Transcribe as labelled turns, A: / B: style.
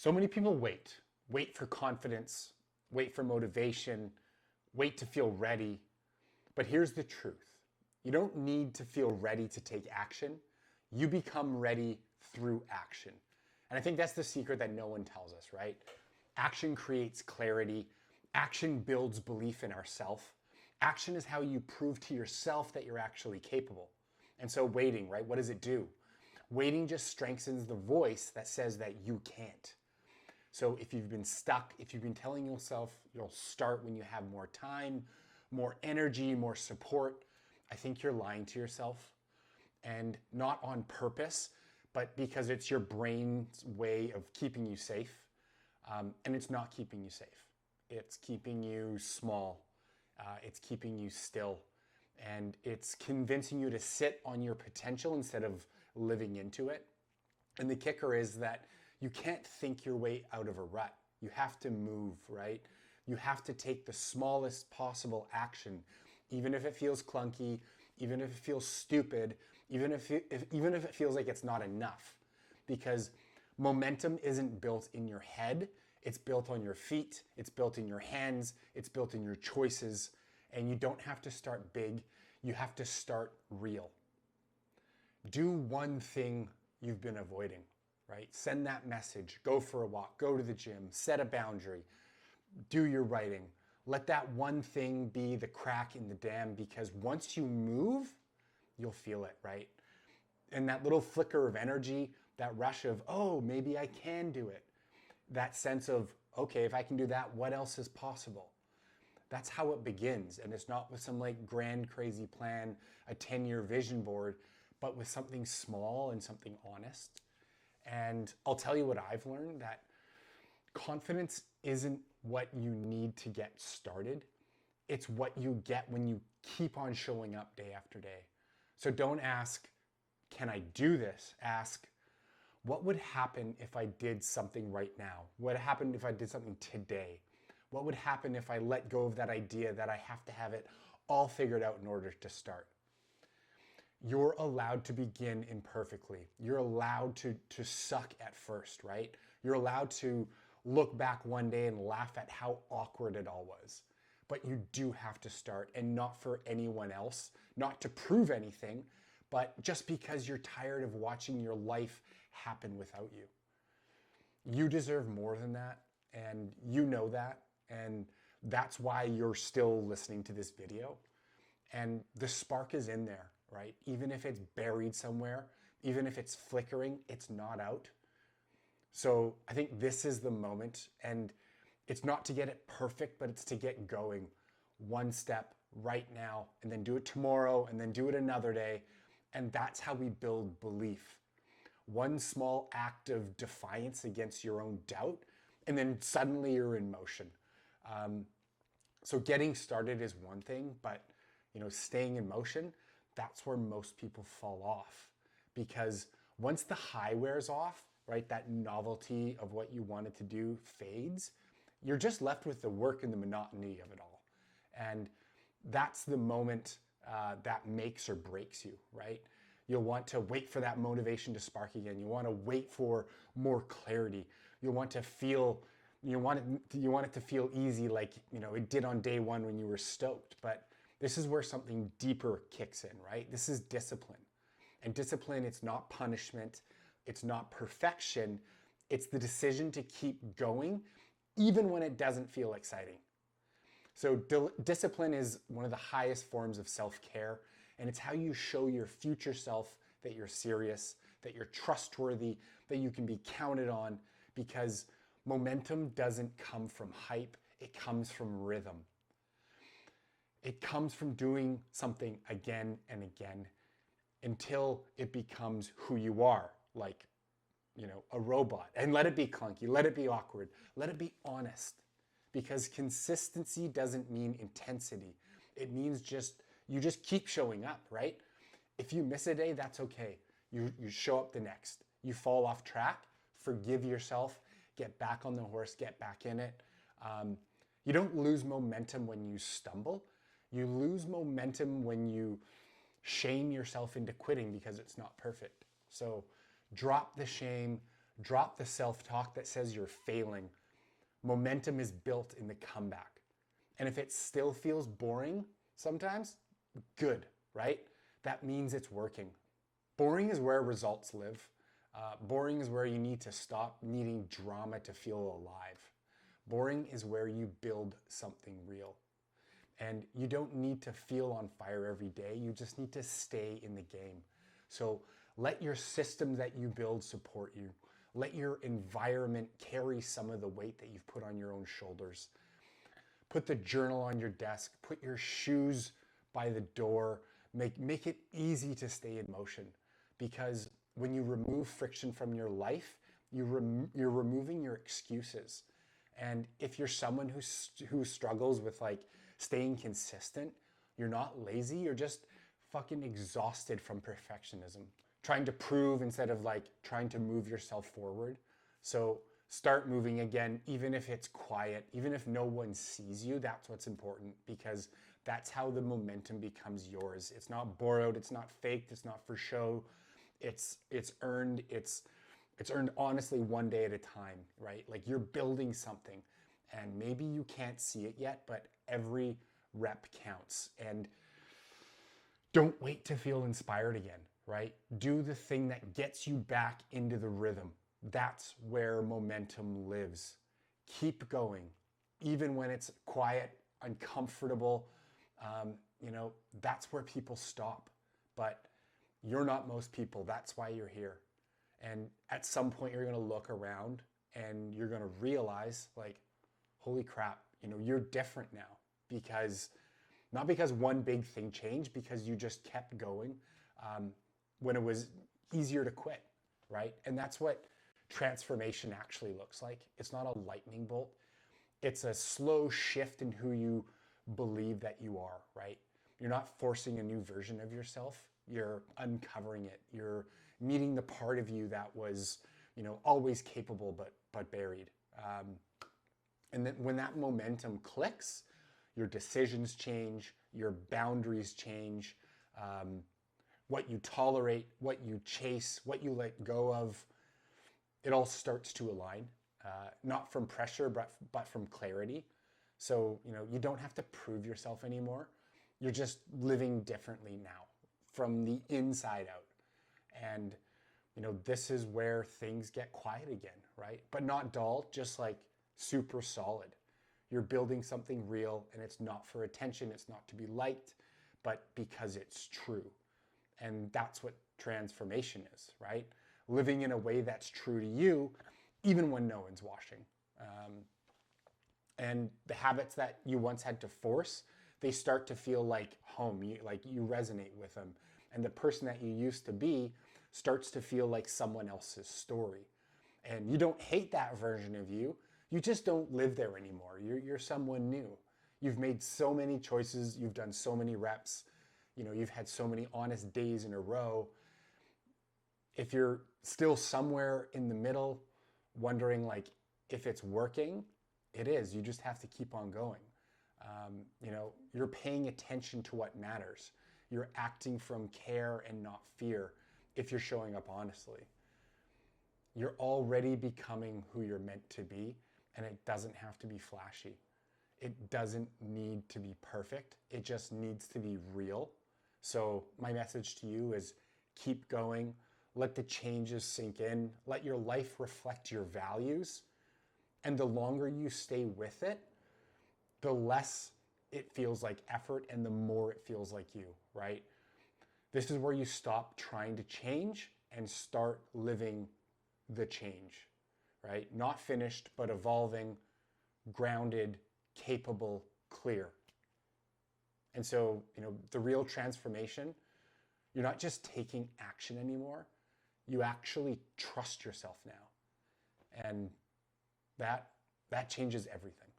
A: So many people wait for confidence, wait for motivation, wait to feel ready. But here's the truth. You don't need to feel ready to take action. You become ready through action. And I think that's the secret that no one tells us, right? Action creates clarity. Action builds belief in ourself. Action is how you prove to yourself that you're actually capable. And so waiting, right? What does it do? Waiting just strengthens the voice that says that you can't. So if you've been stuck, if you've been telling yourself you'll start when you have more time, more energy, more support, I think you're lying to yourself, and not on purpose, but because it's your brain's way of keeping you safe. And it's not keeping you safe. It's keeping you small. It's keeping you still. And it's convincing you to sit on your potential instead of living into it. And the kicker is that you can't think your way out of a rut. You have to move, right? You have to take the smallest possible action, even if it feels clunky, even if it feels stupid, even if it feels like it's not enough. Because momentum isn't built in your head, it's built on your feet, it's built in your hands, it's built in your choices, and you don't have to start big, you have to start real. Do one thing you've been avoiding, right? Send that message, go for a walk, go to the gym, set a boundary, do your writing. Let that one thing be the crack in the dam, because once you move, you'll feel it, right? And that little flicker of energy, that rush of, oh, maybe I can do it. That sense of, okay, if I can do that, what else is possible? That's how it begins. And it's not with some like grand, crazy plan, a 10-year vision board, but with something small and something honest. And I'll tell you what I've learned, that confidence isn't what you need to get started. It's what you get when you keep on showing up day after day. So don't ask, can I do this? Ask, what would happen if I did something right now? What would happen if I did something today? What would happen if I let go of that idea that I have to have it all figured out in order to start? You're allowed to begin imperfectly. You're allowed to suck at first, right? You're allowed to look back one day and laugh at how awkward it all was. But you do have to start, and not for anyone else, not to prove anything, but just because you're tired of watching your life happen without you. You deserve more than that, and you know that, and that's why you're still listening to this video. And the spark is in there, right? Even if it's buried somewhere, even if it's flickering, it's not out. So I think this is the moment, and it's not to get it perfect, but it's to get going one step right now, and then do it tomorrow, and then do it another day. And that's how we build belief. One small act of defiance against your own doubt, and then suddenly you're in motion. So getting started is one thing, but staying in motion, that's where most people fall off. Because once the high wears off, right, that novelty of what you wanted to do fades, you're just left with the work and the monotony of it all. And that's the moment that makes or breaks you, right? You'll want to wait for that motivation to spark again. You want to wait for more clarity. You want to feel, you want it to feel easy, like it did on day one when you were stoked. But this is where something deeper kicks in, right? This is discipline. And discipline, it's not punishment. It's not perfection. It's the decision to keep going even when it doesn't feel exciting. So discipline is one of the highest forms of self-care, and it's how you show your future self that you're serious, that you're trustworthy, that you can be counted on, because momentum doesn't come from hype, it comes from rhythm. It comes from doing something again and again until it becomes who you are, like, a robot. And let it be clunky, let it be awkward, let it be honest. Because consistency doesn't mean intensity. It means you just keep showing up, right? If you miss a day, that's okay. You show up the next. You fall off track, forgive yourself, get back on the horse, get back in it. You don't lose momentum when you stumble. You lose momentum when you shame yourself into quitting because it's not perfect. So drop the shame, Drop the self-talk that says you're failing. Momentum is built in the comeback. And if it still feels boring sometimes, good, right? That means it's working. Boring is where results live. Boring is where you need to stop needing drama to feel alive. Boring is where you build something real. And you don't need to feel on fire every day. You just need to stay in the game. So let your system that you build support you. Let your environment carry some of the weight that you've put on your own shoulders. Put the journal on your desk. Put your shoes by the door. Make it easy to stay in motion. Because when you remove friction from your life, you're removing your excuses. And if you're someone who struggles with like staying consistent, you're not lazy, you're just fucking exhausted from perfectionism. Trying to prove instead of like trying to move yourself forward. So start moving again, even if it's quiet, even if no one sees you, that's what's important, because that's how the momentum becomes yours. It's not borrowed, it's not faked, it's not for show. It's earned, it's earned honestly one day at a time, right? Like you're building something and maybe you can't see it yet, but every rep counts. And don't wait to feel inspired again, right? Do the thing that gets you back into the rhythm. That's where momentum lives. Keep going, even when it's quiet, uncomfortable. That's where people stop. But you're not most people. That's why you're here. And at some point, you're going to look around and you're going to realize, like, holy crap, you're different now. Not because one big thing changed, because you just kept going when it was easier to quit, right? And that's what transformation actually looks like. It's not a lightning bolt. It's a slow shift in who you believe that you are, right? You're not forcing a new version of yourself. You're uncovering it. You're meeting the part of you that was, always capable but buried. And then when that momentum clicks, your decisions change, your boundaries change, what you tolerate, what you chase, what you let go of, it all starts to align, not from pressure, but from clarity. So, you don't have to prove yourself anymore. You're just living differently now from the inside out. And, this is where things get quiet again, right? But not dull, just like super solid. You're building something real, and it's not for attention. It's not to be liked, but because it's true. And that's what transformation is, right? Living in a way that's true to you, even when no one's watching. And the habits that you once had to force, they start to feel like home. You resonate with them. And the person that you used to be starts to feel like someone else's story. And you don't hate that version of you. You just don't live there anymore. You're someone new. You've made so many choices. You've done so many reps. You've had so many honest days in a row. If you're still somewhere in the middle, wondering like if it's working, it is. You just have to keep on going. You're paying attention to what matters. You're acting from care and not fear if you're showing up honestly. You're already becoming who you're meant to be, and it doesn't have to be flashy. It doesn't need to be perfect. It just needs to be real. So my message to you is keep going. Let the changes sink in. Let your life reflect your values. And the longer you stay with it, the less it feels like effort and the more it feels like you, right? This is where you stop trying to change and start living the change, right? Not finished, but evolving, grounded, capable, clear. And so, the real transformation, you're not just taking action anymore. You actually trust yourself now. And that changes everything.